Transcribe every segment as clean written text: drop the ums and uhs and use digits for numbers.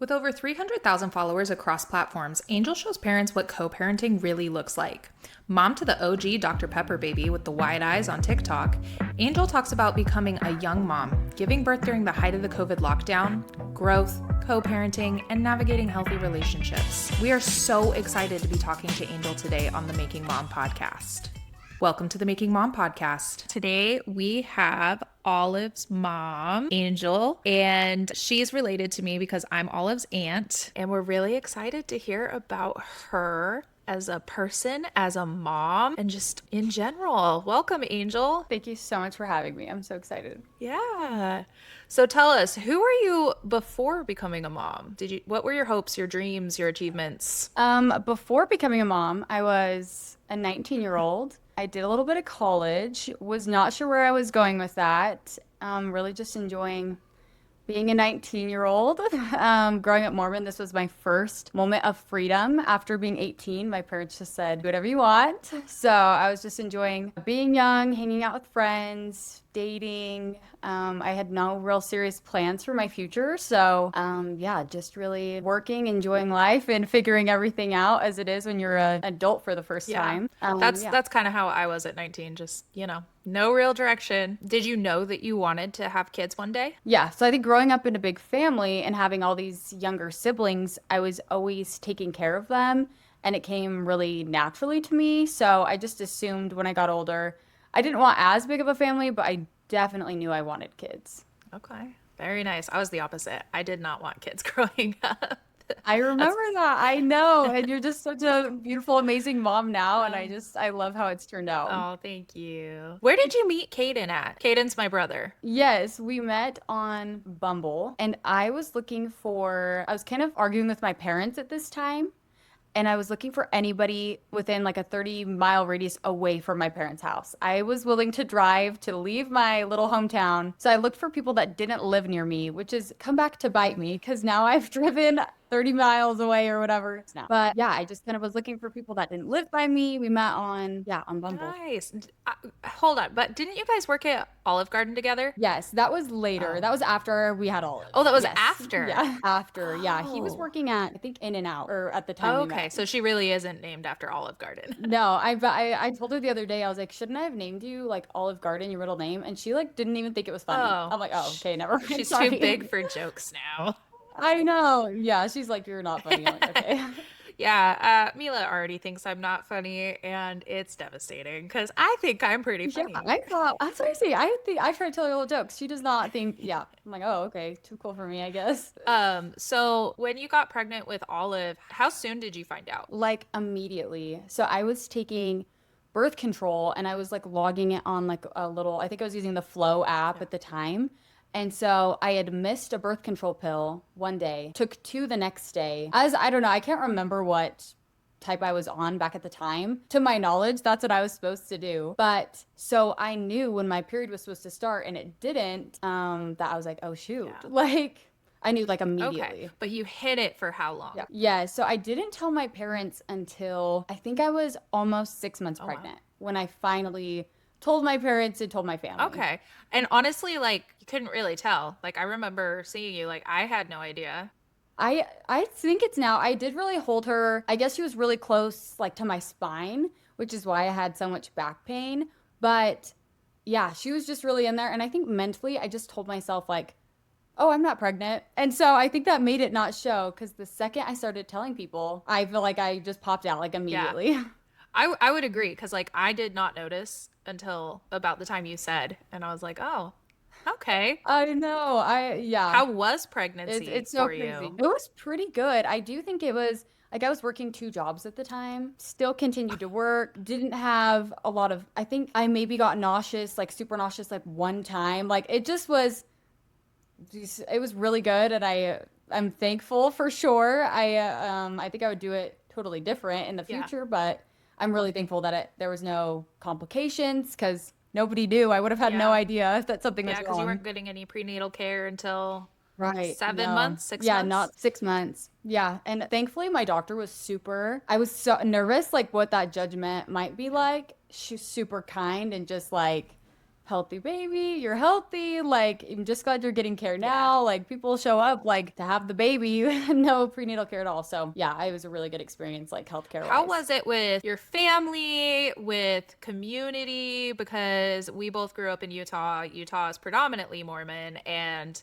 With over 300,000 followers across platforms, Angel shows parents what co-parenting really looks like. Mom to the OG Dr. Pepper baby with the wide eyes on TikTok, Angel talks about becoming a young mom, giving birth during the height of the COVID lockdown, growth, co-parenting, and navigating healthy relationships. We are so excited to be talking to Angel today on the Making Mom podcast. Welcome to the Making Mom podcast. Today we have Olive's mom, Angel, and she's related to me because I'm Olive's aunt. And we're really excited to hear about her as a person, as a mom, and just in general. Welcome, Angel. Thank you so much for having me. I'm so excited. Yeah. So tell us, who were you before becoming a mom? What were your hopes, your dreams, your achievements? Before becoming a mom, I was a 19-year-old. I did a little bit of college, was not sure where I was going with that. Really just enjoying being a 19-year-old. Growing up Mormon, this was my first moment of freedom. After being 18, my parents just said, do whatever you want. So I was just enjoying being young, hanging out with friends, dating. I had no real serious plans for my future. So yeah, just really working, enjoying life, and figuring everything out as it is when you're an adult for the first time. That's kind of how I was at 19. Just, no real direction. Did you know that you wanted to have kids one day? Yeah. So I think growing up in a big family and having all these younger siblings, I was always taking care of them, and it came really naturally to me. So I just assumed when I got older, I didn't want as big of a family, but I definitely knew I wanted kids. Okay. Very nice. I was the opposite. I did not want kids growing up. I remember that. I know. And you're just such a beautiful, amazing mom now. And I love how it's turned out. Oh, thank you. Where did you meet Caden at? Caden's my brother. Yes, we met on Bumble. And I was kind of arguing with my parents at this time. And I was looking for anybody within like a 30-mile radius away from my parents' house. I was willing to drive to leave my little hometown. So I looked for people that didn't live near me, which has come back to bite me because now I've driven 30 miles away or whatever now. But yeah, I just kind of was looking for people that didn't live by me. We met on Bumble. Nice. Hold on, but didn't you guys work at Olive Garden together? Yes, that was later. Oh. That was after we had Olive. Oh, that was after? Yeah, after. Oh. Yeah, he was working at, I think, In-N-Out, or at the time we okay, met. so she really isn't named after Olive Garden. No, I told her the other day, I was like, shouldn't I have named you like Olive Garden, your middle name? And she like didn't even think it was funny. Oh. I'm like, oh, okay, never mind. She's Sorry. too big for jokes now. I know. Yeah, she's like, you're not funny. I'm like, okay. Yeah, Mila already thinks I'm not funny, and it's devastating because I think I'm pretty funny. Yeah, that's what I say. I try to tell her little jokes. She does not think, yeah. I'm like, oh, okay, too cool for me, I guess. So when you got pregnant with Olive, how soon did you find out? Like immediately. So I was taking birth control and I was like logging it on like I think I was using the Flow app at the time. And so I had missed a birth control pill one day, took two the next day. I don't know, I can't remember what type I was on back at the time. To my knowledge, that's what I was supposed to do. But so I knew when my period was supposed to start and it didn't, that I was like, oh shoot. Yeah. Like I knew like immediately. Okay, but you hid it for how long? Yeah, so I didn't tell my parents until I think I was almost 6 months pregnant when I finally told my parents and told my family. Okay. And honestly, like, you couldn't really tell. Like, I remember seeing you, like, I had no idea. I think it's now. I did really hold her. I guess she was really close, like, to my spine, which is why I had so much back pain. But yeah, she was just really in there. And I think mentally, I just told myself, like, oh, I'm not pregnant. And so I think that made it not show, because the second I started telling people, I feel like I just popped out, like, immediately. Yeah. I would agree, because, like, I did not notice until about the time you said, and I was like, oh, okay. I know. How was pregnancy it's so for crazy. you? It was pretty good. I do think it was, like, I was working 2 jobs at the time, still continued to work, didn't have a lot of, I think I maybe got nauseous, like super nauseous, like one time. Like it was really good. And I'm thankful for sure. I think I would do it totally different in the future, but I'm really thankful that there was no complications, because nobody knew. I would have had no idea that something was wrong. Yeah, because you weren't getting any prenatal care until Right. 7 months, 6 months? Yeah, not 6 months. Yeah. And thankfully my doctor was I was so nervous, like what that judgment might be like. She's super kind and just like healthy baby, you're healthy. Like, I'm just glad you're getting care Yeah. now. Like, people show up like to have the baby, no prenatal care at all. So, yeah, it was a really good experience, like healthcare How wise. was it with your family, with community? Because we both grew up in Utah. Utah is predominantly Mormon, and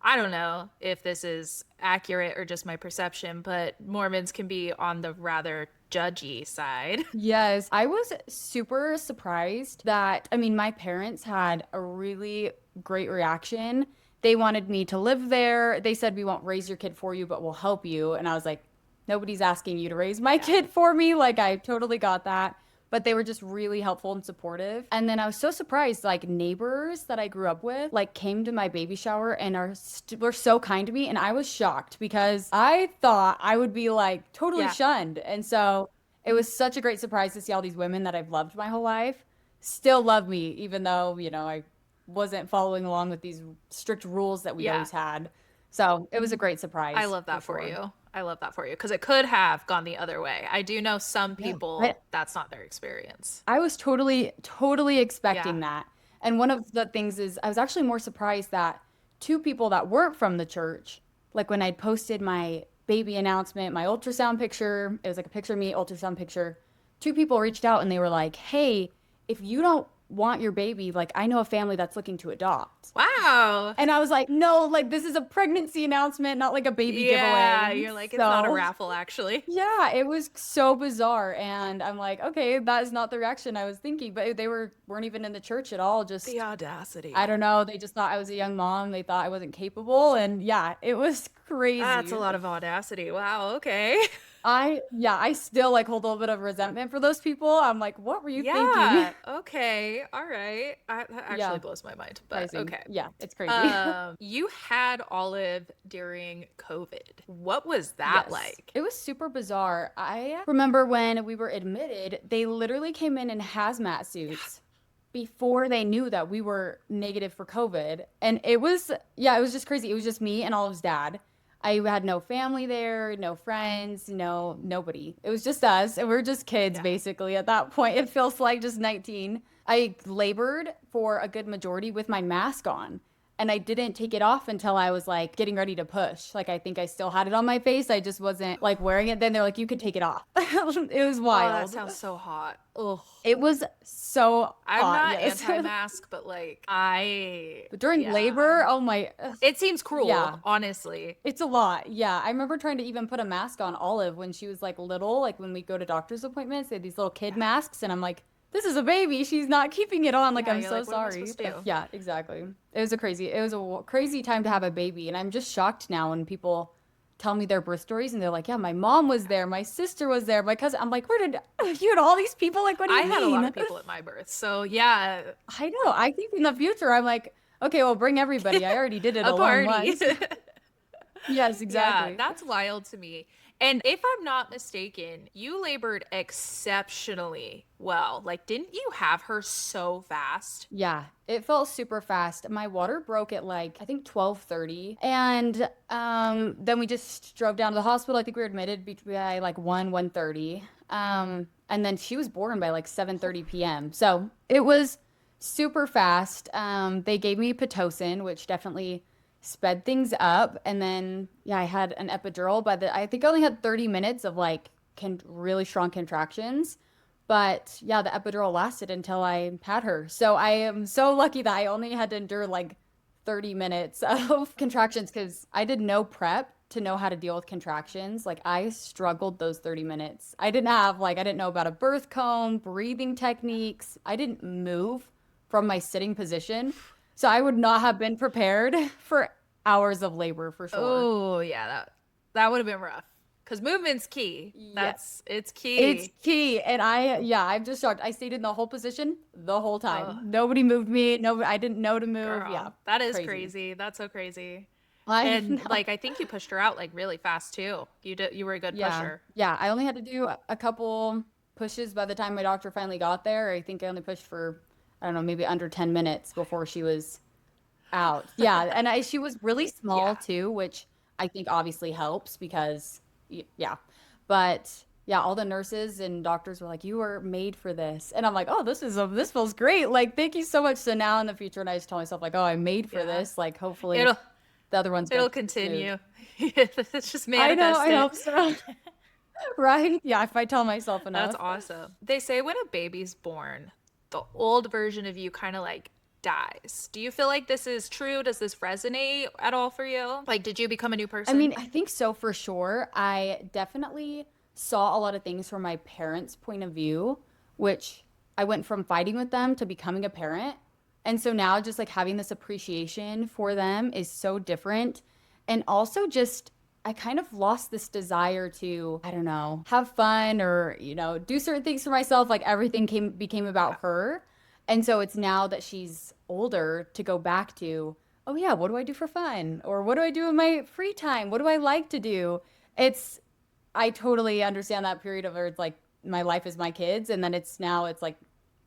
I don't know if this is accurate or just my perception, but Mormons can be on the rather judgy side. Yes, I was super surprised that, I mean, my parents had a really great reaction. They wanted me to live there. They said, we won't raise your kid for you, but we'll help you. And I was like, nobody's asking you to raise my Yeah. kid for me. Like, I totally got that. But they were just really helpful and supportive. And then I was so surprised, like, neighbors that I grew up with, like, came to my baby shower and were so kind to me. And I was shocked because I thought I would be, like, totally Yeah. shunned. And so, it was such a great surprise to see all these women that I've loved my whole life still love me, even though, I wasn't following along with these strict rules that we'd Yeah. always had. So it was a great I surprise love for that for sure. you. I love that for you because it could have gone the other way. I do know some Yeah. I, people that's not their experience. I was totally Yeah. expecting that. And one of the things is I was actually more surprised that two people that weren't from the church, like when I'd posted my baby announcement, my ultrasound picture, it was like a picture of me, ultrasound picture, two people reached out and they were like, hey, if you don't want your baby, like I know a family that's looking to adopt. Wow. And I was like, no, like this is a pregnancy announcement, not like a baby Yeah, giveaway. you're like, it's not a So raffle, actually. yeah, it was so bizarre, and I'm like, okay, that is not the reaction I was thinking. But they weren't even in the church at all. The Just I audacity. don't know. They just thought I was a young mom. They thought I wasn't capable, and yeah, it was That's crazy. a lot of audacity. Wow, okay. I still like hold a little bit of resentment for those people. I'm like, what were you thinking? Yeah, okay. All right. That actually Yeah, blows my mind, but crazy. okay. Yeah, it's crazy. You had Olive during COVID. What was that Yes, like? it was super bizarre. I remember when we were admitted, they literally came in hazmat suits before they knew that we were negative for COVID. And yeah, it was just crazy. It was just me and Olive's dad. I had no family there, no friends, nobody. It was just us. And we were just kids Yeah. basically at that point. It feels like just 19. I labored for a good majority with my mask on. And I didn't take it off until I was like getting ready to push. Like I think I still had it on my face. I just wasn't like wearing it. Then they're like, you could take it off. It was Oh, that wild. sounds so hot. Ugh. It was so I'm hot, not yes. anti-mask, but like But during yeah. labor, oh my, ugh, It seems cruel, yeah, honestly. it's a lot. Yeah, I remember trying to even put a mask on Olive when she was like little, like when we go to doctor's appointments, they had these little kid Yeah. masks, and I'm like, this is a baby. She's not keeping it on. Like, Yeah, I'm you're so like, what am I sorry. supposed to do? Yeah, exactly. It was a crazy time to have a baby, and I'm just shocked now when people tell me their birth stories, and they're like, yeah, my mom was there, my sister was there, my cousin. I'm like, where did you had all these people? Like, what do I you had a lot mean? of people at my birth. So, yeah, I know. I think in the future, I'm like, okay, well, bring everybody. I already did it a alone party. once. Yes, Yeah, exactly. that's wild to me. And if I'm not mistaken, you labored exceptionally well. Like, didn't you have her so fast? Yeah, it felt super fast. My water broke at like I think 12:30, and then we just drove down to the hospital. I think we were admitted by like 1:30. And then she was born by like 7:30 p.m. So it was super fast. They gave me Pitocin, which definitely sped things up. And then yeah, I had an epidural, but I think I only had 30 minutes of like really strong contractions. But yeah, the epidural lasted until I had her. So I am so lucky that I only had to endure like 30 minutes of contractions because I did no prep to know how to deal with contractions. Like I struggled those 30 minutes. I didn't know about a birth comb, breathing techniques. I didn't move from my sitting position. So I would not have been prepared for hours of labor for sure. Oh, yeah, that would have been rough. Because movement's key. Yeah. It's It's key. key. And I'm just shocked. I stayed in the whole position the whole time. Oh, Nobody moved me. No, I didn't know to move. Yeah. girl, that is Crazy. crazy. That's so crazy. I And know. like, I think you pushed her out like really fast too. You were a good Yeah. pusher. Yeah. I only had to do a couple pushes by the time my doctor finally got there. I think I only pushed for, I don't know, maybe under 10 minutes before she was out. Yeah. And she was really small Yeah. too, which I think obviously helps because, yeah. But yeah, all the nurses and doctors were like, "You were made for this," and I'm like, "Oh, this feels great. Like, thank you so much." So now in the future, and I just tell myself like, "Oh, I'm made for Yeah. this." Like, hopefully, It'll the other one's gonna it'll come smooth. continue. It's just I manifest it. hope so. Right? Yeah, if I tell myself That's enough. awesome. They say when a baby's born, the old version of you kind of like dies. Do you feel like this is true? Does this resonate at all for you? Like, did you become a new I person? mean, I think so for sure. I definitely saw a lot of things from my parents' point of view, which I went from fighting with them to becoming a parent. And so now just like having this appreciation for them is so different. And also just I kind of lost this desire to, I don't know, have fun or, do certain things for myself. Like everything became Yeah. about her. And so it's now that she's older to go back to, oh yeah, what do I do for fun? Or what do I do in my free time? What do I like to do? It's I totally understand that period of where it's like my life is my kids, and then it's like,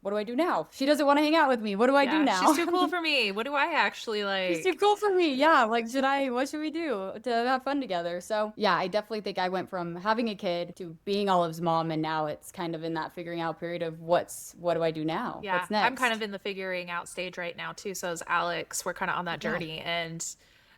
what do I do now? She doesn't want to hang out with me. What do I do Yeah, she's now? too cool for me. What do I actually She's too like? cool for me. Yeah, like what should we do to have fun together? So yeah, I definitely think I went from having a kid to being Olive's mom, and now it's kind of in that figuring out period of what do I do now? Yeah, What's I'm kind next? of in the figuring out stage right now too. So is Alex. We're kind of on that Yeah. journey. And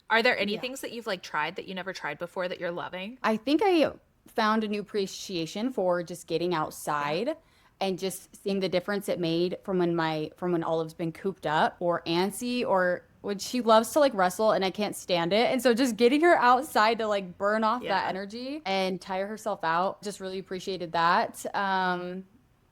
are there any Yeah. things that you've like tried that you never tried before that you're loving? I think I found a new appreciation for just getting Yeah. outside and just seeing the difference it made from when Olive's been cooped up or antsy or when she loves to like wrestle and I can't stand it. And so just getting her outside to like burn off that Yeah. energy and tire herself out, just really appreciated that.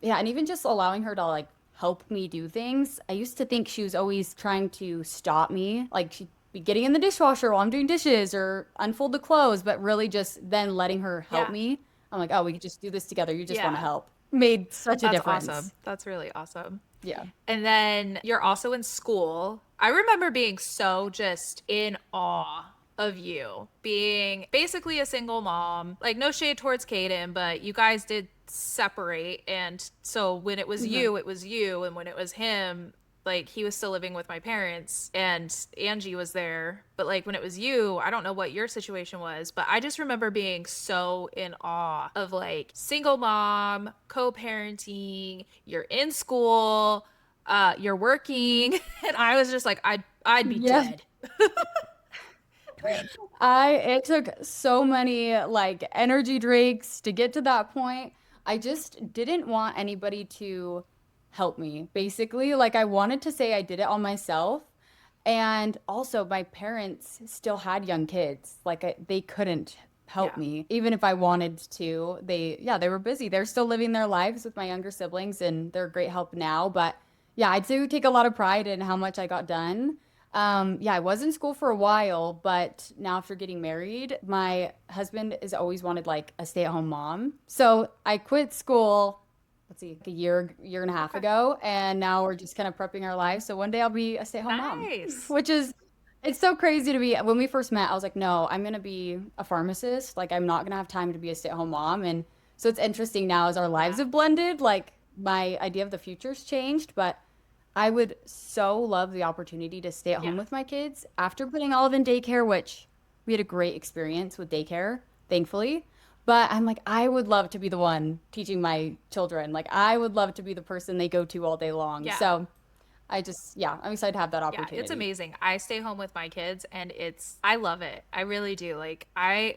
Yeah, and even just allowing her to like help me do things. I used to think she was always trying to stop me, like she'd be getting in the dishwasher while I'm doing dishes or unfold the clothes, but really just then letting her help Yeah. me. I'm like, oh, we could just do this together. You just want to Yeah. help. Made such a That's difference. awesome. That's really awesome. Yeah. And then you're also in school. I remember being so just in awe of you being basically a single mom. Like, no shade towards Kaden, but you guys did separate. And so when it was Mhm. you, it was you. And when it was him, like, he was still living with my parents and Angie was there. But like, when it was you, I don't know what your situation was, but I just remember being so in awe of like single mom, co parenting, you're in school, you're working. And I was just like, I'd be Yeah. dead. It took so many like energy drinks to get to that point. I just didn't want anybody to help me, basically. Like I wanted to say I did it all myself. And also my parents still had young kids. Like they couldn't help Yeah. me even if I wanted to. They were busy. They're still living their lives with my younger siblings and they're a great help now, but yeah, I do take a lot of pride in how much I got done. Yeah, I was in school for a while, but now after getting married, my husband has always wanted like a stay-at-home mom. So I quit school, let's see, like a year and a half Okay. ago, and now we're just kind of prepping our lives. So one day I'll be a stay-at-home mom, Nice. which is it's so crazy to be. When we first met, I was like, no, I'm gonna be a pharmacist. Like I'm not gonna have time to be a stay-at-home mom. And so it's interesting now as our lives Yeah. have blended, like my idea of the future's changed, but I would so love the opportunity to stay at home Yeah. with my kids after putting Olive in daycare, which we had a great experience with daycare, thankfully. But I'm like, I would love to be the one teaching my children. Like, I would love to be the person they go to all day long. Yeah. So yeah, I'm excited to have that Yeah, it's opportunity. amazing. I stay home with my kids and I love it. I really do.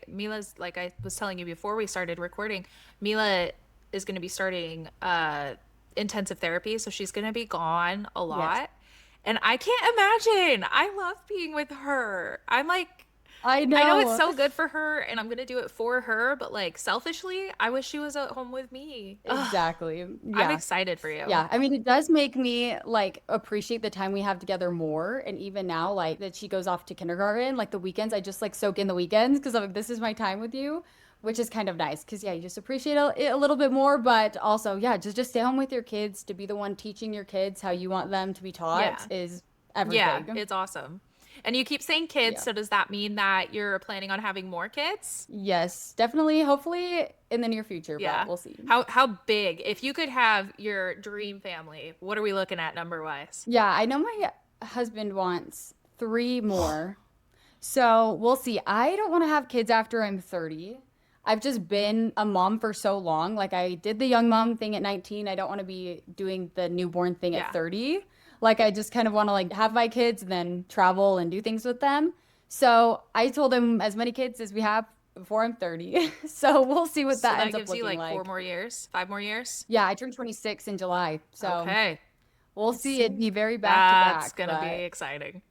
Mila's, like I was telling you before we started recording, Mila is going to be starting intensive therapy, so she's going to be gone a Yes, lot. And I can't imagine. I love being with her. I'm like, I I know it's know. so good for her and I'm going to do it for her, but like selfishly, I wish she was at home with me. Ugh, Exactly. I'm Yeah. excited for you. Yeah, I mean, it does make me like appreciate the time we have together more. And even now, like that she goes off to kindergarten, like the weekends, I just like soak in the weekends because I'm like, this is my time with you, which is kind of nice. Because yeah, you just appreciate it a little bit more. But also, yeah, just stay home with your kids to be the one teaching your kids how you want them to be taught Yeah. is Yeah, everything. it's awesome. And you keep saying kids, Yeah. so does that mean that you're planning on having more kids? Yes, definitely. Hopefully in the near future, but Yeah. we'll see. How big? If you could have your dream family, what are we looking at number wise? Yeah, I know my husband wants three more. So we'll see. I don't want to have kids after I'm 30. I've just been a mom for so long. Like I did the young mom thing at 19. I don't want to be doing the newborn thing at Yeah. 30. Like I just kind of want to like have my kids and then travel and do things with them. So I told him as many kids as we have before I'm 30. So we'll see what So that that ends up gives you looking like four like. more years, 5 more years. Yeah, I turned 26 in July. So Okay. we'll see. It'd be very back to That's back, gonna be but exciting.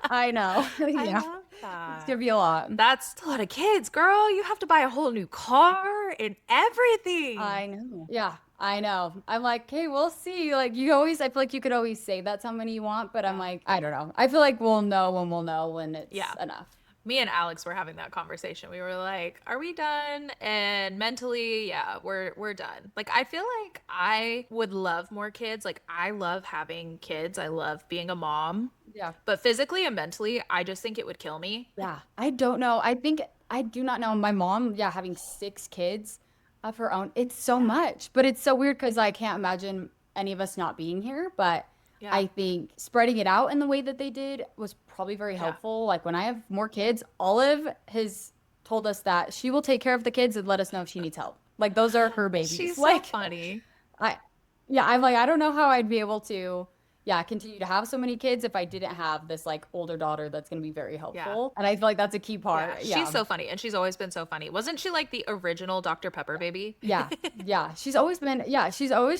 I know. I Yeah, love it's that. gonna be a lot. That's a lot of kids, girl. You have to buy a whole new car and everything. I know. Yeah, I know. I'm like, hey, we'll see. Like you always, I feel like you could always say that's how many you want, but I'm Yeah. like, I don't know. I feel like we'll know when it's Yeah. enough. Me and Alex were having that conversation. We were like, "Are we done?" And mentally, yeah, we're done. Like I feel like I would love more kids. Like I love having kids. I love being a mom. Yeah. But physically and mentally, I just think it would kill me. Yeah. I don't know. I think I do not know. My mom, yeah, having 6 kids of her own, it's so Yeah. much, but it's so weird because I can't imagine any of us not being here. But Yeah. I think spreading it out in the way that they did was probably very Yeah. helpful. Like when I have more kids, Olive has told us that she will take care of the kids and let us know if she needs help. Like those are her babies. She's so Like funny. I, yeah, I'm like, I don't know how I'd be able to, yeah, continue to have so many kids if I didn't have this like older daughter that's going to be very Yeah. helpful. And I feel like that's a key Yeah. part. She's Yeah. so funny. And she's always been so funny. Wasn't she like the original Dr. Pepper baby? Yeah. Yeah. She's always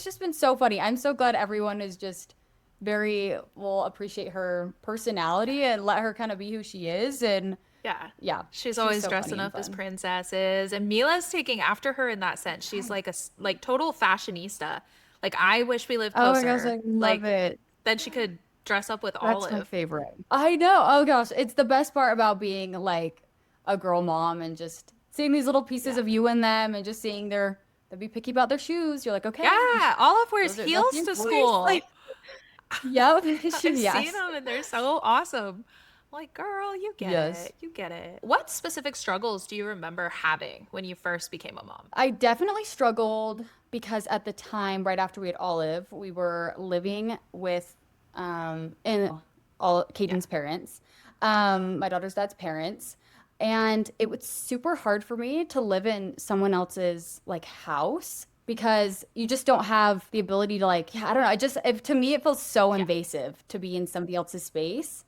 just been so funny. I'm so glad everyone is just very, will appreciate her personality and let her kind of be who she is. And Yeah. yeah, She's she's always so dressing funny and up as fun. princesses. And Mila's taking after her in that sense. She's Yes. like like total fashionista. Like I wish we lived Oh my gosh, closer. I love Like it. then she could dress up with That's my Olive. favorite. I know. Oh gosh, it's the best part about being like a girl mom and just seeing these little pieces Yeah. of you in them and just seeing they'll be picky about their shoes. You're like, okay, Yeah. Olive wears that's heels your to choice. Like, school. yep, I've seen yes, them and they're so awesome. I'm like, girl, you get yes. it. You get it. What specific struggles do you remember having when you first became a mom? I definitely struggled because at the time, right after we had Olive, we were living with in all Yeah. Caden's parents, my daughter's dad's parents. And it was super hard for me to live in someone else's like house because you just don't have the ability to like, yeah, I don't know. To me, it feels so Yeah. invasive to be in somebody else's space.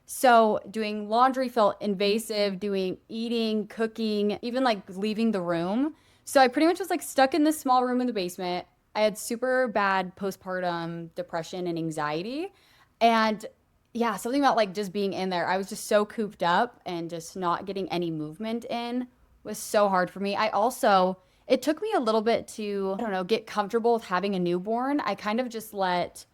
So doing laundry felt invasive, doing eating, cooking, even like leaving the room. So I pretty much was like stuck in this small room in the basement. I had super bad postpartum depression and anxiety. And yeah, something about like just being in there. I was just so cooped up and just not getting any movement in was so hard for me. It took me a little bit to, I don't know, get comfortable with having a newborn. I kind of just let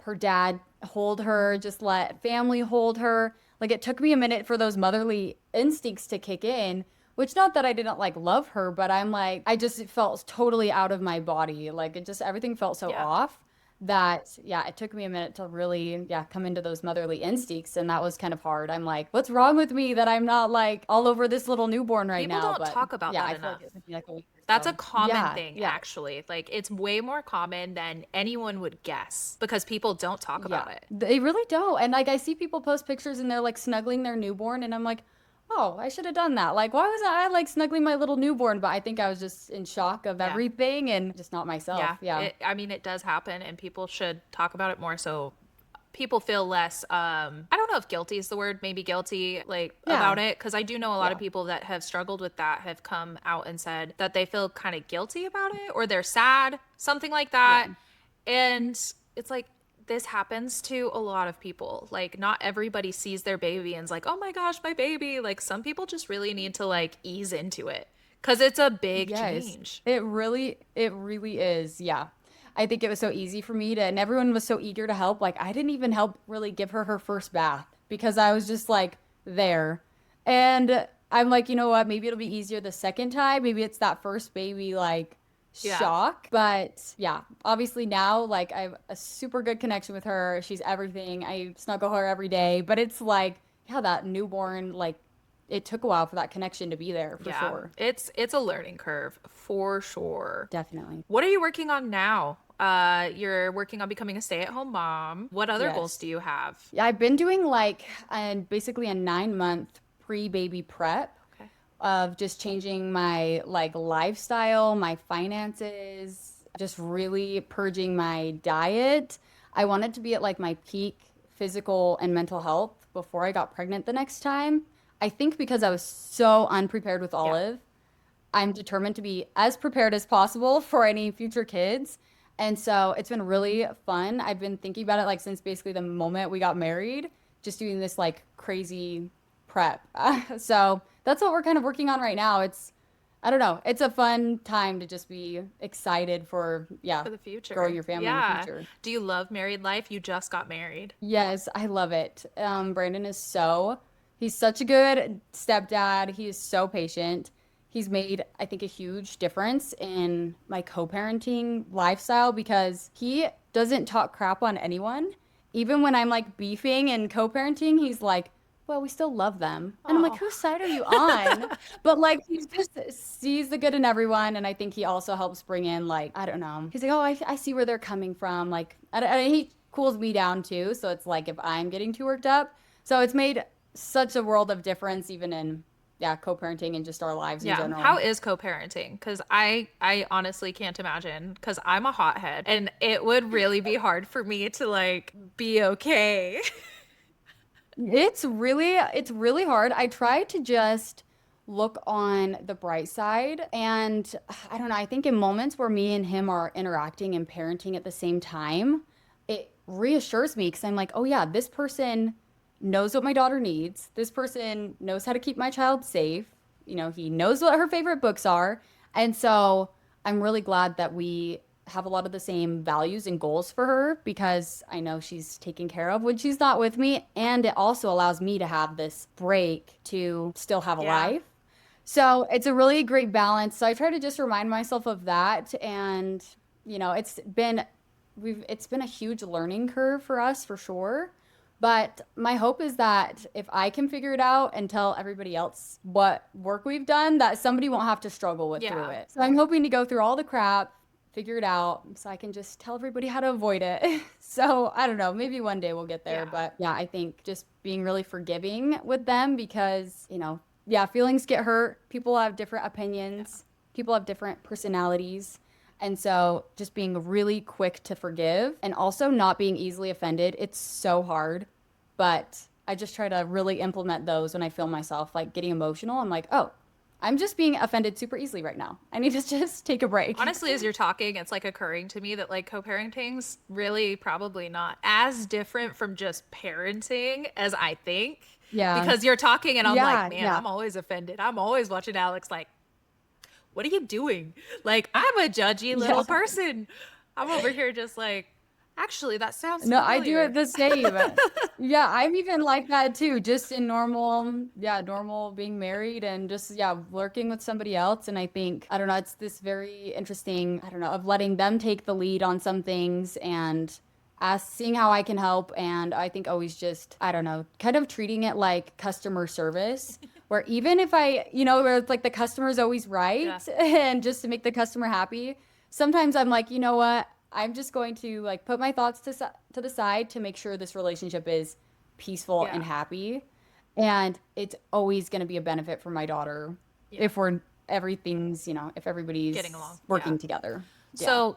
her dad hold her, just let family hold her. Like it took me a minute for those motherly instincts to kick in, which not that I didn't like love her, but I'm like, I just felt totally out of my body. Like it just, everything felt so Yeah. off that, yeah, it took me a minute to really, yeah, come into those motherly instincts. And that was kind of hard. I'm like, what's wrong with me that I'm not like all over this little newborn right People now? don't But talk about yeah, that I feel like enough. it took me like a week or That's a so. common Yeah, thing, yeah. actually. Like, it's way more common than anyone would guess because people don't talk Yeah, about it. they really don't. And like I see people post pictures and they're like snuggling their newborn, and I'm like, oh, I should have done that. Like, why was I like snuggling my little newborn? But I think I was just in shock of Yeah. everything and just not myself. Yeah. Yeah. I mean, it does happen, and people should talk about it more so people feel less, I don't know if guilty is the word, maybe guilty, like Yeah. about it. Cause I do know a lot of Yeah. people that have struggled with that have come out and said that they feel kind of guilty about it or they're sad, something like that. Yeah. And it's like, this happens to a lot of people. Like, not everybody sees their baby and is like, oh my gosh, my baby. Like, some people just really need to like ease into it because it's a big Yes. change. It really is. Yeah. I think it was so easy for me to, and everyone was so eager to help. Like, I didn't even help really give her first bath because I was just like there. And I'm like, you know what? Maybe it'll be easier the second time. Maybe it's that first baby, like, Yeah. shock. But yeah, obviously now, like, I have a super good connection with her. She's everything. I snuggle her every day. But it's like, yeah, that newborn, like, it took a while for that connection to be there for Yeah. sure. It's a learning curve for sure. Definitely. What are you working on now? You're working on becoming a stay-at-home mom. What other goals Yes. do you have? Yeah, I've been doing like basically a 9 month pre-baby prep Okay. of just changing my like lifestyle, my finances, just really purging my diet. I wanted to be at like my peak physical and mental health before I got pregnant the next time. I think because I was so unprepared with Yeah. Olive, I'm determined to be as prepared as possible for any future kids. And so it's been really fun. I've been thinking about it like since basically the moment we got married, just doing this like crazy prep. So that's what we're kind of working on right now. I don't know, it's a fun time to just be excited for, yeah, For the growing future. your family in the Yeah. future. Do you love married life? You just got married. Yes, I love it. Brandon he's such a good stepdad. He is so patient. He's made, I think, a huge difference in my co-parenting lifestyle because he doesn't talk crap on anyone. Even when I'm like beefing and co-parenting, he's like, well, we still love them. And I'm like, Oh. whose side are you on? But like, he just sees the good in everyone. And I think he also helps bring in, like, I don't know. He's like, oh, I see where they're coming from. Like, he cools me down too. So it's like if I'm getting too worked up. So it's made such a world of difference, even in, yeah, co-parenting and just our lives in Yeah. general. How is co-parenting? Because I honestly can't imagine because I'm a hothead and it would really be hard for me to like be okay. It's really hard. I try to just look on the bright side and I don't know, I think in moments where me and him are interacting and parenting at the same time, it reassures me because I'm like, "Oh yeah, this person knows what my daughter needs. This person knows how to keep my child safe. He knows what her favorite books are." And so I'm really glad that we have a lot of the same values and goals for her because I know she's taken care of when she's not with me. And it also allows me to have this break to still have a Yeah. life. So it's a really great balance. So I try to just remind myself of that. And, it's been a huge learning curve for us for sure. But my hope is that if I can figure it out and tell everybody else what work we've done, that somebody won't have to struggle with through Yeah. it. So I'm hoping to go through all the crap, figure it out, so I can just tell everybody how to avoid it. So I don't know, maybe one day we'll get there. Yeah. But yeah, I think just being really forgiving with them because, yeah, feelings get hurt. People have different Yeah. opinions, people have different personalities. And so just being really quick to forgive and also not being easily offended. It's so hard, but I just try to really implement those when I feel myself like getting emotional. I'm like, oh, I'm just being offended super easily right now. I need to just take a break. Honestly, as you're talking, it's like occurring to me that like co-parenting's really probably not as different from just parenting as I think. Yeah. Because you're talking and I'm like, Yeah. man, Yeah. I'm always offended. I'm always watching Alex like, what are you doing? Like, I'm a judgy little Yeah. person. I'm over here just like, actually, that sounds No, I do it familiar. the same. Yeah, I'm even like that too, just in normal being married and just, yeah, working with somebody else. And I think, I don't know, it's this very interesting, I don't know, of letting them take the lead on some things and seeing how I can help. And I think always just, I don't know, kind of treating it like customer service, where even if where it's like the customer's always Yeah. right and just to make the customer happy, sometimes I'm like, you know what? I'm just going to like put my thoughts to the side to make sure this relationship is peaceful Yeah. and happy. And it's always going to be a benefit for my daughter Yeah. if if Getting everybody's along. Yeah. working together. Yeah. So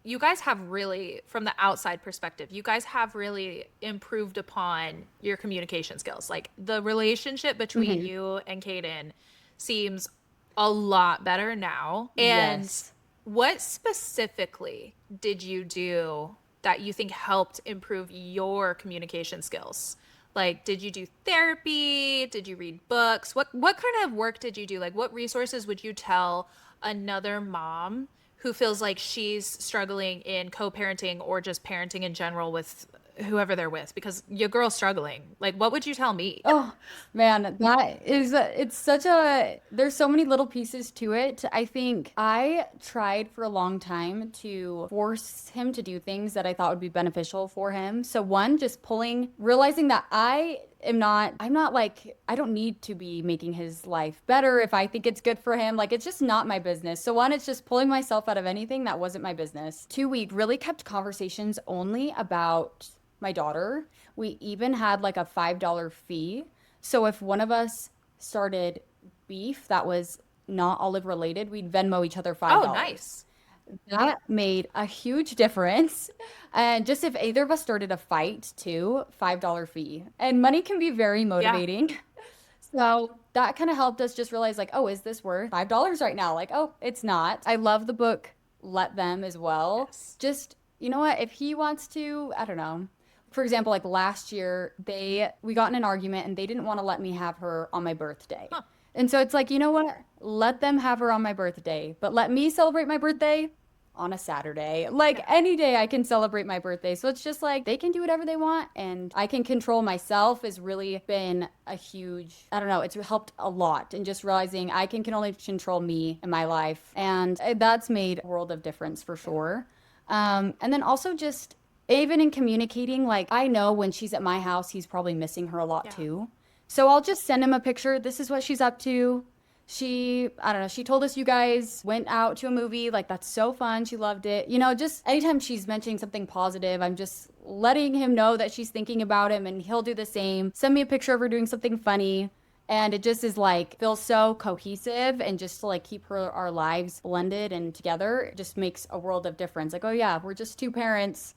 you guys have really, from the outside perspective, you guys have really improved upon your communication skills. Like the relationship between Hmm. you and Kaden seems a lot better now. And Yes. what specifically did you do that you think helped improve your communication skills? Like, did you do therapy? Did you read books? What kind of work did you do? Like, what resources would you tell another mom who feels like she's struggling in co-parenting or just parenting in general with whoever they're with? Because your girl's struggling. Like, what would you tell me? Oh man, it's there's so many little pieces to it. I think I tried for a long time to force him to do things that I thought would be beneficial for him. So one, just realizing that I'm not like, I don't need to be making his life better if I think it's good for him. Like, it's just not my business. So one, it's just pulling myself out of anything that wasn't my business. Two, we really kept conversations only about my daughter. We even had like a $5 fee. So if one of us started beef that was not olive related, we'd Venmo each other Oh, $5. nice. That made a huge difference. And just if either of us started a fight too, $5 fee. And money can be very Yeah. motivating. So that kind of helped us just realize like, oh, is this worth $5 right now? Like, oh, it's not. I love the book Let Them as well. Yes. Just, you know what, if he wants to, I don't know. For example, like last year, we got in an argument and they didn't want to let me have her on my birthday. Huh. And so it's like, you know what? Let them have her on my birthday, but let me celebrate my birthday on a Saturday. Like Yeah. any day I can celebrate my birthday. So it's just like they can do whatever they want and I can control myself has really been a huge, I don't know, it's helped a lot. And just realizing I can only control me and my life. And that's made a world of difference for sure. And then also just even in communicating, like I know when she's at my house, he's probably missing her a lot Yeah. too. So I'll just send him a picture. This is what she's up to. I don't know, she told us you guys went out to a movie. Like, that's so fun. She loved it. You know, just anytime she's mentioning something positive, I'm just letting him know that she's thinking about him and he'll do the same. Send me a picture of her doing something funny. And it just is like, feels so cohesive and just to like keep our lives blended and together, it just makes a world of difference. Like, oh yeah, we're just two parents.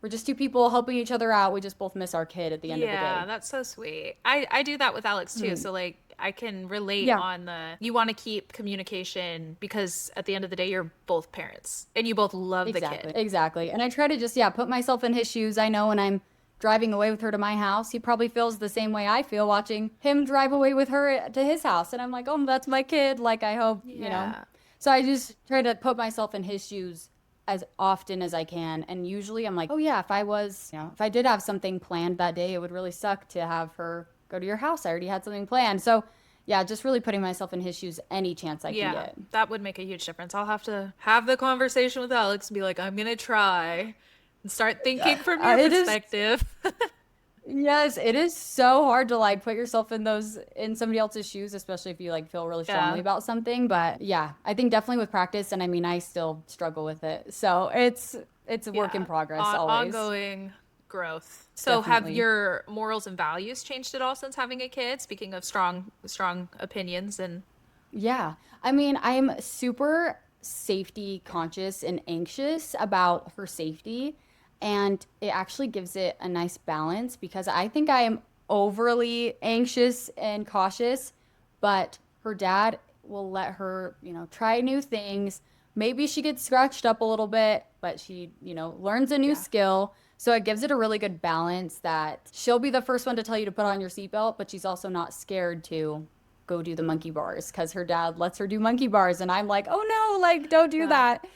We're just two people helping each other out. We just both miss our kid at the end of the Yeah, day. that's so sweet. I do that with Alex too. Mm. So like I can relate Yeah. on the you want to keep communication because at the end of the day you're both parents and you both love the Exactly. kid. Exactly. And I try to just, yeah, put myself in his shoes. I know when I'm driving away with her to my house, he probably feels the same way I feel watching him drive away with her to his house. And I'm like, oh, that's my kid. Like, I hope, you know. Yeah. So I just try to put myself in his shoes as often as I can. And usually I'm like, oh, yeah, if I was, you know, if I did have something planned that day, it would really suck to have her go to your house. I already had something planned. So, yeah, just really putting myself in his shoes any chance I can Yeah, get. that would make a huge difference. I'll have to have the conversation with Alex and be like, I'm gonna try and start thinking from your It is perspective. Yes, it is so hard to like put yourself in somebody else's shoes, especially if you like feel really strongly Yeah. about something. But yeah, I think definitely with practice, and I mean, I still struggle with it. So it's a work in Yeah. progress always. Ongoing growth. So have Definitely. your morals and values changed at all since having a kid? Speaking of strong opinions and Yeah. I mean, I'm super safety conscious and anxious about her safety. And it actually gives it a nice balance because I think I am overly anxious and cautious, but her dad will let her, you know, try new things. Maybe she gets scratched up a little bit, but she, you know, learns a new yeah. skill. So it gives it a really good balance that she'll be the first one to tell you to put on your seatbelt, but she's also not scared to go do the monkey bars because her dad lets her do monkey bars. And I'm like, oh no, like, don't do Yeah. that.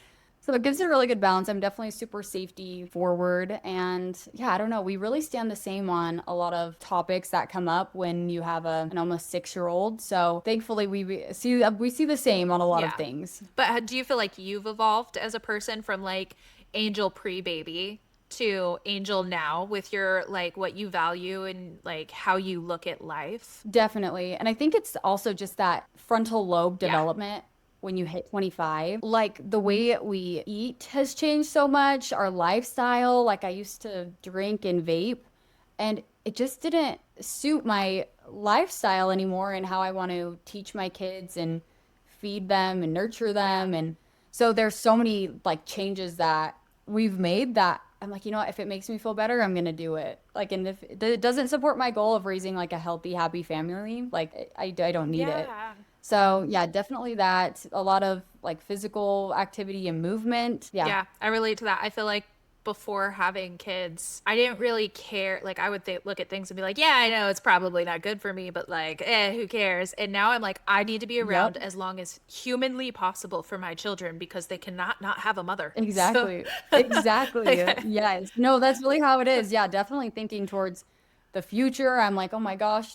So it gives it a really good balance. I'm definitely super safety forward. And yeah, I don't know. We really stand the same on a lot of topics that come up when you have an almost 6-year old. So thankfully we see the same on a lot of Yeah. things. But do you feel like you've evolved as a person from like Angel pre-baby to Angel now with your like what you value and like how you look at life? Definitely. And I think it's also just that frontal lobe Yeah. development when you hit 25. Like the way we eat has changed so much, our lifestyle. Like I used to drink and vape, and it just didn't suit my lifestyle anymore and how I want to teach my kids and feed them and nurture Yeah. them. And so there's so many like changes that we've made that I'm like, you know what, if it makes me feel better, I'm gonna do it. Like, and if it doesn't support my goal of raising like a healthy, happy family, like I don't need it. Yeah. So yeah, definitely that. A lot of like physical activity and movement. Yeah. Yeah, I relate to that. I feel like before having kids, I didn't really care. Like, I would look at things and be like, yeah, I know it's probably not good for me, but like, who cares? And now I'm like, I need to be Yep. around as long as humanly possible for my children because they cannot not have a mother. So, Exactly. Exactly. like, Yes. No, that's really how it is. Yeah, definitely thinking towards the future. I'm like, oh my gosh,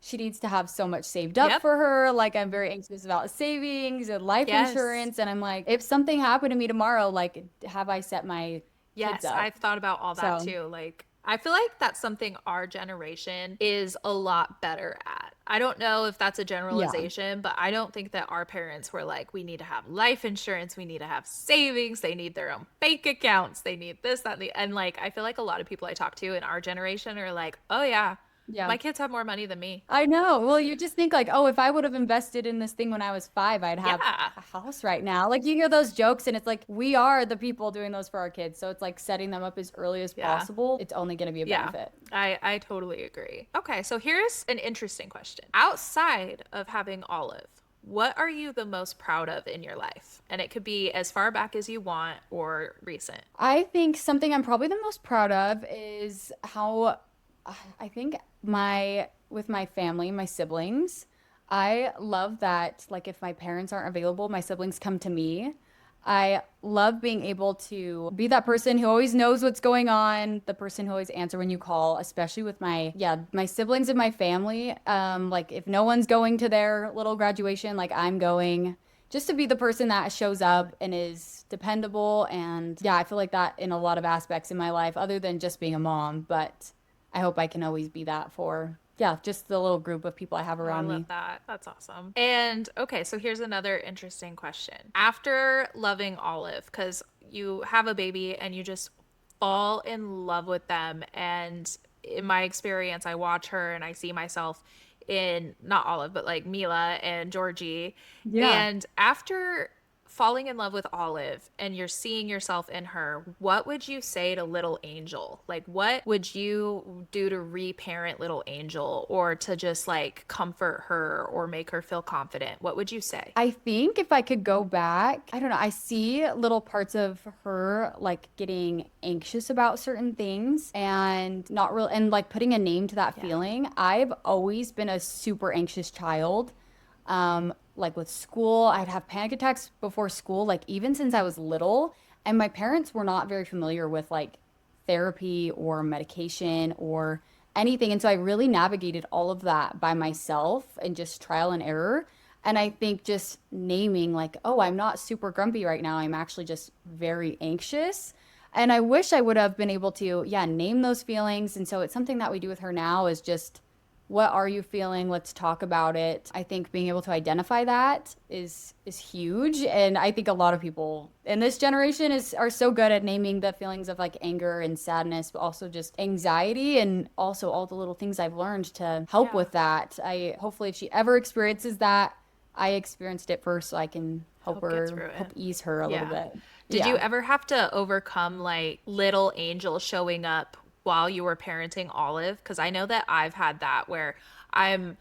she needs to have so much saved up yep, for her. Like, I'm very anxious about savings and life yes. insurance. And I'm like, if something happened to me tomorrow, like, have I set my kids Yes, up? I've thought about all that So, too. Like, I feel like that's something our generation is a lot better at. I don't know if that's a yeah. generalization, but I don't think that our parents were like, we need to have life insurance, we need to have savings, they need their own bank accounts, they need this, that, and the, and like, I feel like a lot of people I talk to in our generation are like, oh yeah, Yeah. My kids have more money than me. I know. Well, you just think like, oh, if I would have invested in this thing when I was 5, I'd have Yeah. a house right now. Like you hear those jokes and it's like we are the people doing those for our kids. So it's like setting them up as early as Yeah. possible. It's only going to be a Yeah. benefit. I totally agree. Okay, so here's an interesting question. Outside of having Olive, what are you the most proud of in your life? And it could be as far back as you want or recent. I think something I'm probably the most proud of is how I think with my family, my siblings, I love that like if my parents aren't available, my siblings come to me. I love being able to be that person who always knows what's going on, the person who always answer when you call, especially with my siblings and my family. Like if no one's going to their little graduation, like I'm going just to be the person that shows up and is dependable. And yeah, I feel like that in a lot of aspects in my life, other than just being a mom. But I hope I can always be that for, yeah, just the little group of people I have Oh, I around love me. that. That's awesome. And okay, so here's another interesting question. After loving Olive, because you have a baby and you just fall in love with them, and in my experience, I watch her and I see myself in not Olive, but like Mila and Georgie. Yeah. And after falling in love with Olive and you're seeing yourself in her, what would you say to little Angel? Like, what would you do to reparent little Angel or to just like comfort her or make her feel confident? What would you say? I think if I could go back, I don't know, I see little parts of her like getting anxious about certain things and not real and like putting a name to that Yeah. feeling. I've always been a super anxious child. Like with school, I'd have panic attacks before school, like even since I was little. And my parents were not very familiar with like therapy or medication or anything. And so I really navigated all of that by myself and just trial and error. And I think just naming, like, oh, I'm not super grumpy right now. I'm actually just very anxious. And I wish I would have been able to, yeah, name those feelings. And so it's something that we do with her now is just, what are you feeling? Let's talk about it. I think being able to identify that is huge. And I think a lot of people in this generation is are so good at naming the feelings of like anger and sadness, but also just anxiety and also all the little things I've learned to help Yeah. with that. I hopefully if she ever experiences that, I experienced it first so I can Help get through help it. ease her a little Yeah. bit. Did you Yeah. ever have to overcome like little Angel showing up while you were parenting Olive? Because I know that I've had that where I'm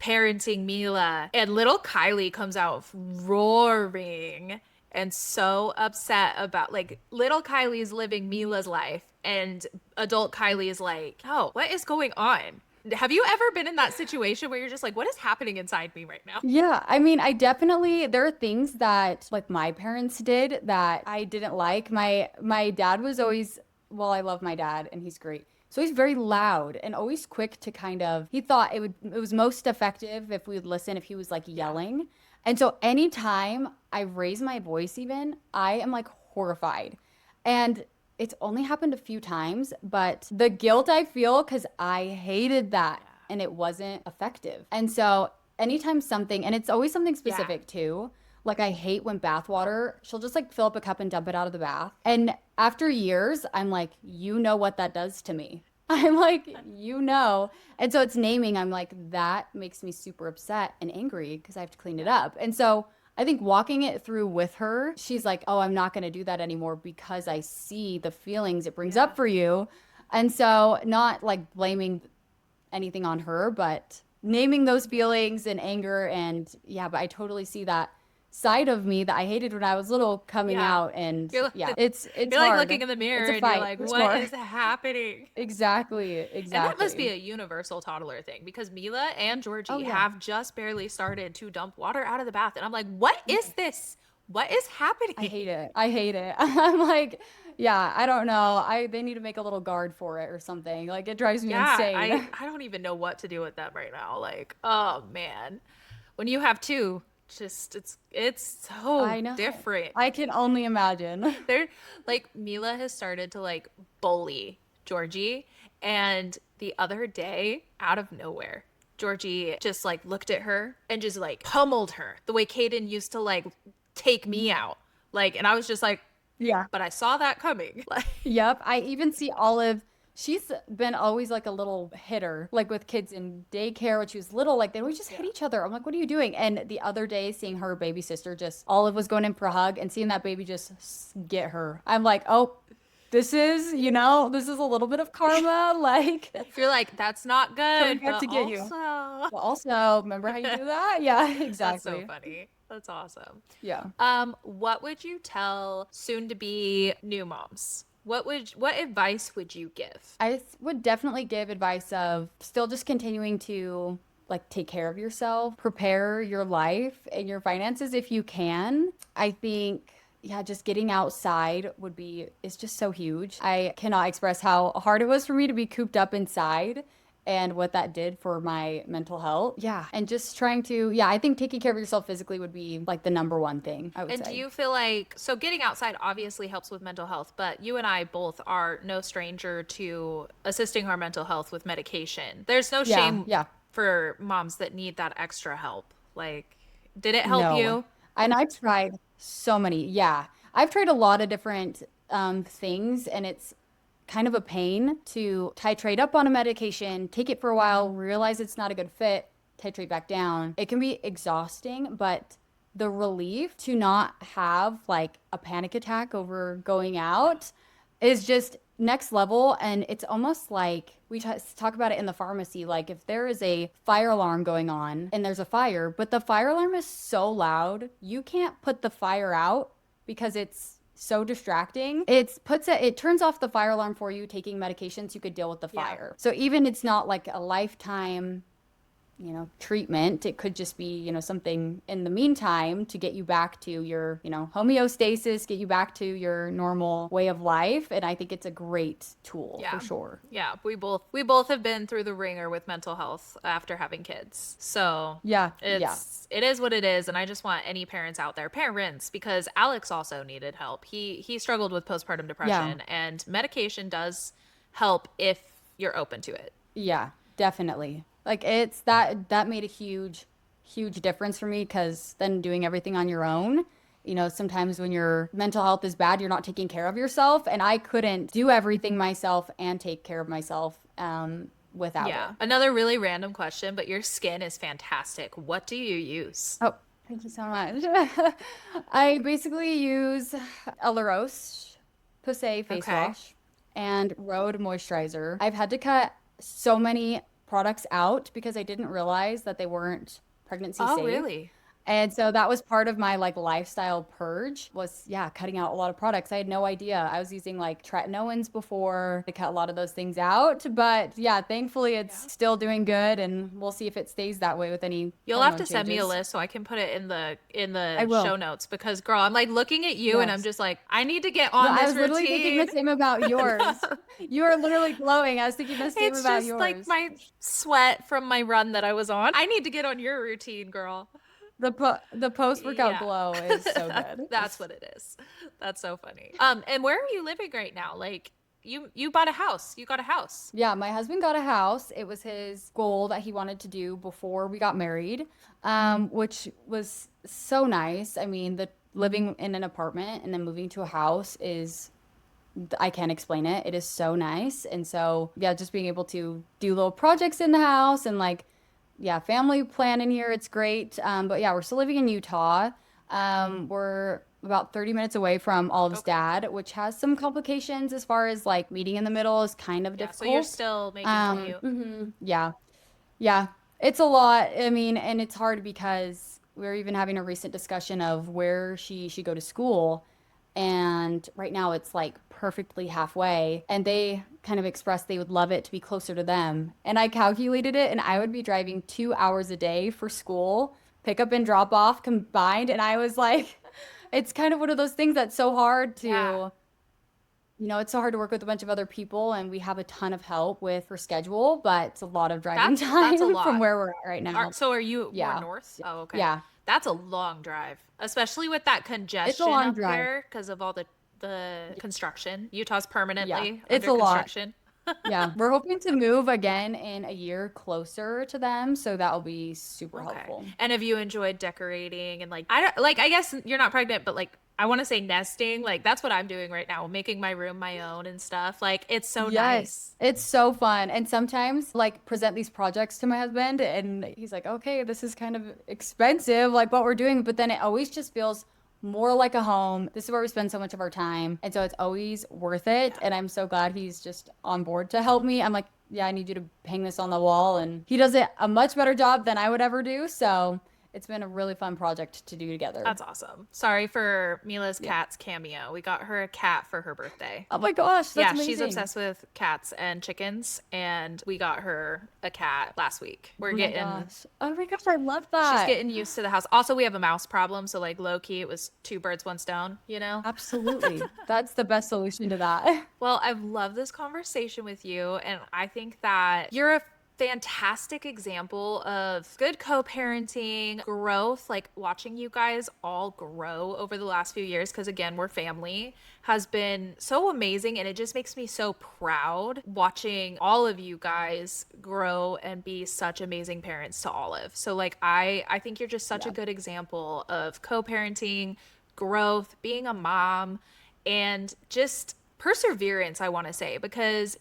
parenting Mila and little Kylie comes out roaring and so upset about like little Kylie's living Mila's life and adult Kylie is like, oh, what is going on? Have you ever been in that situation where you're just like, what is happening inside me right now? Yeah, I mean, I definitely there are things that like my parents did that I didn't like. My dad was always, well, I love my dad and he's great. So he's very loud and always quick to kind of he thought it was most effective if we would listen if he was like Yeah. yelling. And so anytime I raise my voice even, I am like horrified. And it's only happened a few times, but the guilt I feel because I hated that and it wasn't effective. And so anytime something, and it's always something Yeah. specific too. Like I hate when bathwater, she'll just like fill up a cup and dump it out of the bath. And after years, I'm like, you know what that does to me. I'm like, you know. And so it's naming, I'm like, that makes me super upset and angry because I have to clean it up. And so I think walking it through with her, she's like, oh, I'm not going to do that anymore because I see the feelings it brings Yeah. up for you. And so not like blaming anything on her, but naming those feelings and anger and yeah, but I totally see that side of me that I hated when I was little coming Yeah. out and You're yeah, like, it's you're like looking hard. in the It's mirror a and you're fight like, for what sure. is happening? Exactly, And that must be exactly. a universal toddler thing because Mila and Oh Georgie yeah. have just barely started to dump water out of the bath. And I'm like, what is this? What is I happening? hate it. I hate it. I'm like, yeah, I don't know. I they need to make a little guard for it or something. Like it drives me Yeah, insane. I don't even know what to do with them right now. Like, oh man. When you have two, just it's so I know. different. I can only imagine. They're like Mila has started to like bully Georgie, and the other day, out of nowhere, Georgie just like looked at her and just like pummeled her the way Kaden used to like take me out. Like, and I was just like, Yeah. but I saw that coming. Like, Yep. I even see Olive She's been always like a little hitter, like with kids in daycare when she was little, like they would just hit each other. I'm like, what are you doing? And the other day, seeing her baby sister, just Olive was going in for a hug and seeing that baby just get her. I'm like, oh, this is a little bit of karma. Like, You're like, that's not coming good, back but to get you. also. But also, remember how you do that? Yeah, That's so exactly. funny. That's awesome. Yeah. What would you tell soon to be new moms? What advice would you give? Would definitely give advice of still just continuing to like take care of yourself, prepare your life and your finances if you can. I think yeah, just getting outside is just so huge. I cannot express how hard it was for me to be cooped up inside and what that did for my mental health. Yeah, and just trying to yeah, I think taking care of yourself physically would be like the number one thing, I would And do say. you feel like, so getting outside obviously helps with mental health, but you and I both are no stranger to assisting our mental health with medication. There's no Yeah, shame yeah. for moms that need that extra help. Like, did it help No. you? And I've tried so many. Yeah. I've tried a lot of different things, and it's kind of a pain to titrate up on a medication, take it for a while, realize it's not a good fit, titrate back down. It can be exhausting, but the relief to not have like a panic attack over going out is just next level. And it's almost like talk about it in the pharmacy. Like if there is a fire alarm going on and there's a fire, but the fire alarm is so loud, you can't put the fire out because it's so distracting. It turns off the fire alarm for you taking medications you could deal with the Yeah. fire. So even it's not like a lifetime treatment. It could just be, something in the meantime to get you back to your, homeostasis, get you back to your normal way of life. And I think it's a great tool Yeah. for sure. Yeah, we both have been through the ringer with mental health after having kids. So, Yeah. Yeah. it is what it is, and I just want any parents out there, parents, because Alex also needed help. He struggled with postpartum Yeah. depression, and medication does help if you're open to it. Yeah. Definitely. Like it's that made a huge difference for me because then doing everything on your own, sometimes when your mental health is bad, you're not taking care of yourself. And I couldn't do everything myself and take care of myself without it. Yeah. Another really random question, but your skin is fantastic. What do you use? Oh, thank you so much. I basically use a Laroche Posay face Okay. wash and Rhode moisturizer. I've had to cut so many products out because I didn't realize that they weren't pregnancy Oh, safe. really? And so that was part of my like lifestyle purge was yeah, cutting out a lot of products. I had no idea. I was using like tretinoins before to cut a lot of those things out. But yeah, thankfully Yeah. it's still doing good and we'll see if it stays that way with any You'll have hormone to send me a changes. list so I can put it in I the show will. notes, because girl, I'm like looking at you and I'm Yes. just like, I need to get No, on I this was literally thinking the routine. same about yours. You are literally glowing. I was thinking the same It's about just like yours. my sweat from my run that I was on. I need to get on your routine, girl. The post-workout Yeah. glow is so good. That's what it is. That's so funny. And where are you living right now? Like, you bought a house. You got a house. Yeah, my husband got a house. It was his goal that he wanted to do before we got married, which was so nice. I mean, the living in an apartment and then moving to a house I can't explain it. It is so nice. And so, yeah, just being able to do little projects in the house and like, yeah, family plan in here. It's great. But yeah, we're still living in Utah. We're about 30 minutes away from Olive's Okay. dad, which has some complications as far as like meeting in the middle is kind of Yeah, so you're difficult. still making commute. Yeah. Yeah. It's a lot. I mean, and it's hard because we're even having a recent discussion of where she should go to school. And right now it's like perfectly halfway. And they kind of expressed they would love it to be closer to them. And I calculated it, and I would be driving 2 hours a day for school, pick up and drop off combined. And I was like, it's kind of one of those things that's so hard Yeah. to it's so hard to work with a bunch of other people, and we have a ton of help with her schedule, but it's a lot of driving That's a time from lot. where we're at right now. So are you more Yeah. north? Oh, okay. Yeah. That's a long drive, especially with that It's a congestion long up drive. there because of all the construction. Utah's Yeah. permanently It's under a lot. construction. Yeah, we're hoping to move again in a year closer to them, so that'll be super Okay. helpful. And have you enjoyed decorating and like I don't like I guess you're not pregnant, but like I want to say nesting. Like that's what I'm doing right now, making my room my own and stuff. Like it's so Yes, nice. it's so fun. And sometimes, like, present these projects to my husband, and he's like, okay, this is kind of expensive, like what we're doing. But then it always just feels more like a home. This is where we spend so much of our time. And so it's always worth it. Yeah. And I'm so glad he's just on board to help me. I'm like, yeah, I need you to hang this on the wall. And he does it a much better job than I would ever do. So it's been a really fun project to do together. That's awesome. Sorry for Mila's Yeah. cat's cameo. We got her a cat for her birthday. Oh my gosh, that's Yeah, she's amazing. obsessed with cats and chickens, and we got her a cat last week. We're Oh my getting gosh. Oh my gosh, I love She's that. getting used to the house. Also, we have a mouse problem, so like low key, it was two birds, one stone, you know? Absolutely. That's the best solution to that. Well, I've loved this conversation with you, and I think that you're a fantastic example of good co-parenting, growth, like watching you guys all grow over the last few years, because again, we're family, has been so amazing, and it just makes me so proud watching all of you guys grow and be such amazing parents to Olive. So like I think you're just such a Yeah. good example of co-parenting, growth, being a mom, and just perseverance, I want to say, because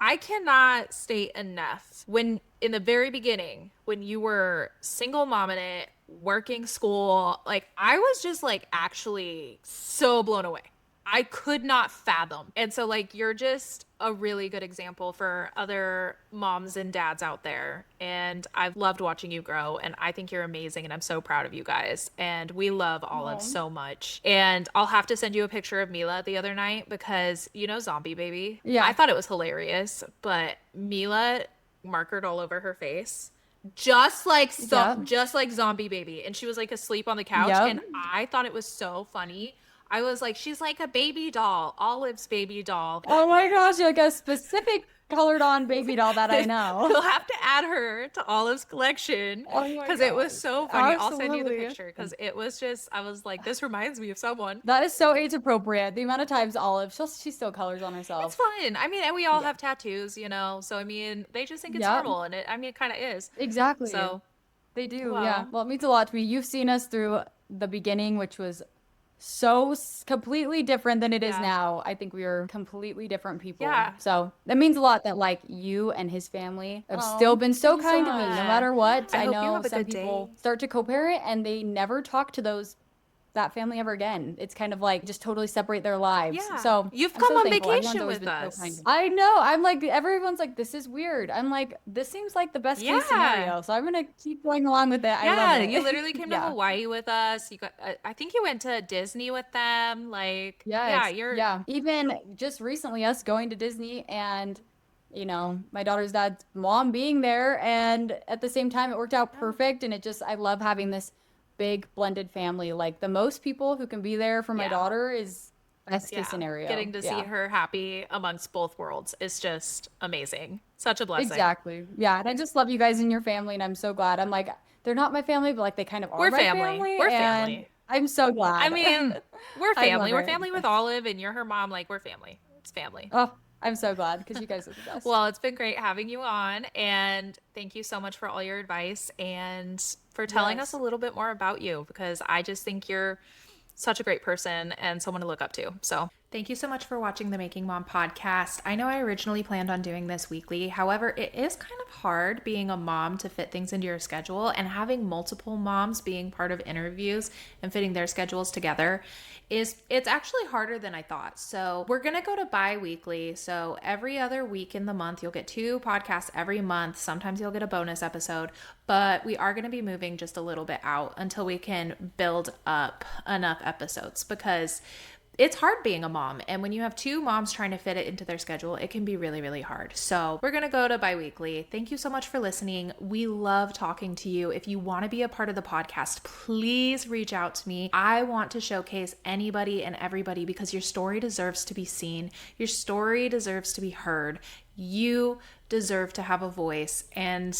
I cannot state enough when in the very beginning, when you were single mom in it, working school, like I was just like actually so blown away. I could not fathom. And so, like, you're just a really good example for other moms and dads out there. And I've loved watching you grow. And I think you're amazing. And I'm so proud of you guys. And we love Olive Oh. so much. And I'll have to send you a picture of Mila the other night because, you know, Zombie Baby. I Yeah. thought it was hilarious. But Mila markered all over her face. Just like Yep. just like Zombie Baby, and she was like asleep on the couch, Yep. and I thought it was so funny. I was like, she's like a baby doll, Olive's baby doll. Oh my gosh, like a specific colored on baby doll that I know. We'll have to add her to Olive's collection Oh my because it was gosh. so funny. I'll send you the Absolutely. picture because it was just, I was like, this reminds me of someone. That is so age appropriate. The amount of times Olive, she still colors on It's herself. fun. I mean, and we all Yeah. have tattoos, you know, so I mean, they just think it's Yep. normal, and I mean, it kind of is. Exactly. So, They do. Yeah. well, Well, it means a lot to me. You've seen us through the beginning, which was completely different than it is yeah. now. I think we are completely different people. Yeah. So that means a lot that like you and his family have still Oh, been so thank you so kind to me, no much. matter what. I I hope you know have a some good people day. start to co-parent and they never talk to that family ever again. It's kind of like just totally separate their lives. Yeah. So You've I'm come so on thankful. Everyone's vacation always with been so kind. us. I know. I'm like, everyone's like, this is weird. I'm like, this seems like the best case Yeah. scenario. So I'm gonna keep going along with it. I love Yeah, it. you literally came to Yeah. Hawaii with us. You got, I think you went to Disney with them. Like, yeah, Yes. you're, Yeah. Even just recently, us going to Disney and, my daughter's dad's mom being there. And at the same time, it worked out perfect. And I love having this big blended family. Like the most people who can be there for my yeah, daughter is best yeah. case scenario. Getting to see Yeah. her happy amongst both worlds is just amazing. Such a blessing. Exactly. Yeah. And I just love you guys and your family. And I'm so glad. I'm like, they're not my family, but like they kind of are We're my family. family. We're And family. I'm so I glad. mean, we're I love family. We're it. family with Olive, and you're her mom. Like, we're family. It's family. Oh, I'm so glad because you guys are the best. Well, it's been great having you on, and thank you so much for all your advice and for telling us a Yes. little bit more about you because I just think you're such a great person and someone to look up to. So, thank you so much for watching the Making Mom podcast. I know I originally planned on doing this weekly. However, it is kind of hard being a mom to fit things into your schedule, and having multiple moms being part of interviews and fitting their schedules together it's actually harder than I thought. So, we're going to go to bi-weekly. So, every other week in the month, you'll get 2 podcasts every month. Sometimes you'll get a bonus episode, but we are going to be moving just a little bit out until we can build up enough episodes because it's hard being a mom. And when you have 2 moms trying to fit it into their schedule, it can be really, really hard. So we're going to go to bi-weekly. Thank you so much for listening. We love talking to you. If you want to be a part of the podcast, please reach out to me. I want to showcase anybody and everybody because your story deserves to be seen. Your story deserves to be heard. You deserve to have a voice. And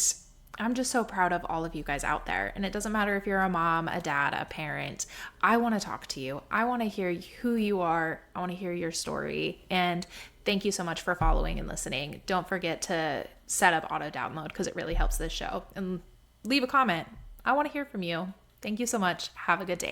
I'm just so proud of all of you guys out there. And it doesn't matter if you're a mom, a dad, a parent. I want to talk to you. I want to hear who you are. I want to hear your story. And Thank you so much for following and listening. Don't forget to set up auto download because it really helps this show. And leave a comment. I want to hear from you. Thank you so much. Have a good day.